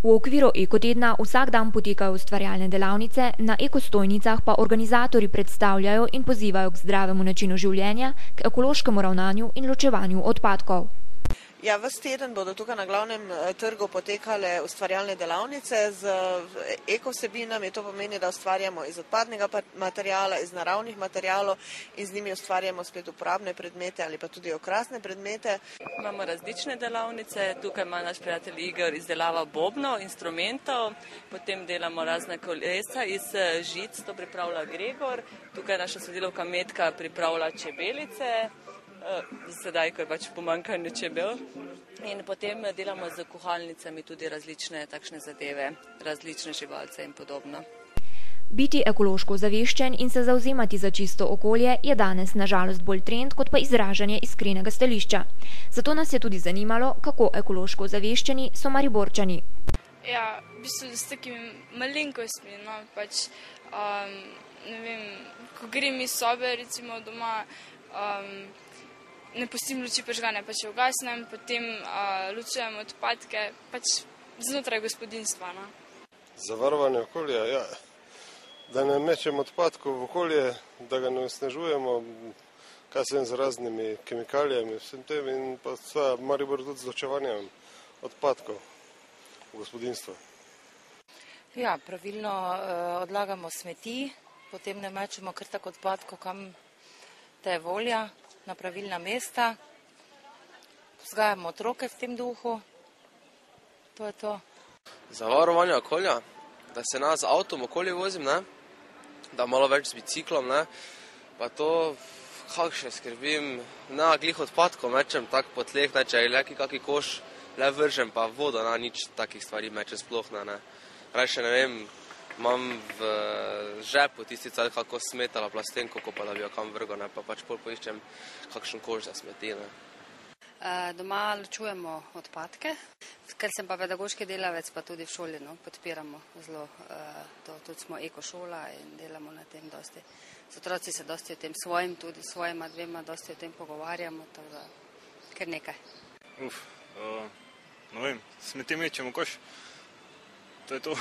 V okviru ekotedna vsak dan potekajo ustvarjalne delavnice, na ekostojnicah pa organizatorji predstavljajo in pozivajo k zdravemu načinu življenja, k ekološkemu ravnanju in ločevanju odpadkov. Ja, ves teden bodo tukaj na glavnem trgu potekale ustvarjalne delavnice z ekosebinami. To pomeni, da ustvarjamo iz odpadnega materijala, iz naravnih materijalov in z njimi ustvarjamo spet uporabne predmete ali pa tudi okrasne predmete. Imamo različne delavnice, tukaj ima naš prijatelj Igor izdelava bobnov, instrumentov, potem delamo razne kolesa iz žic, to pripravlja Gregor, tukaj naša sodelavka Metka pripravlja čebelice, sedaj, ko je pač pomanjkanje čebel. In potem delamo z kuhalnicami tudi različne takšne zadeve, različne živalce in podobno. Biti ekološko ozaveščen in se zavzemati za čisto okolje je danes na žalost bolj trend, kot pa izražanje iskrenega stališča. Zato nas je tudi zanimalo, kako ekološko ozaveščeni so Mariborčani. Ja, v bistvu s takimi malenkostmi, no, pač, ne vem, ko grem iz sobe, recimo doma, ne pustim luči prižgane, pač ugasnem, potem ločujem odpadke, pač znotraj gospodinjstva. No. Zavarovanje okolja, ja. Da ne mečemo odpadkov v okolje, da ga ne osnežujemo, kaj se z raznimi kemikalijami, vsem tem in pa Maribor tudi z ločevanjem odpadkov v gospodinjstvo. Ja, pravilno odlagamo smeti, potem ne mečemo kar tako odpadkov, kam te je volja, na pravilna mesta, vzgajamo otroke v tem duhu, to je to. Zavarovanje okolja, da se nas z avtom okolje vozim, ne? Da malo več z biciklom, ne? Pa to, kako še skrbim, ne, glih odpadkov mečem tako po tleh, ne, če je le kaki koš, le vržem, pa vodo, ne, nič takih stvari mečem sploh, ne. Rajše, ne vem, imam v žepu tisti cel kako smetala plastenko, ko pa da bi jo kam vrgo, ne, pa pač pol poiščem kakšen koš za smeti, ne. Doma ločujemo odpadke, ker sem pa pedagoški delavec, pa tudi v šoli, no, podpiramo zelo to, tudi smo ekošola in delamo na tem dosti. Z otroci se dosti o tem svojim, tudi svojima dvema dosti o tem pogovarjamo, tako da kar nekaj. Ne vem, smeti mečemo koš, to je to.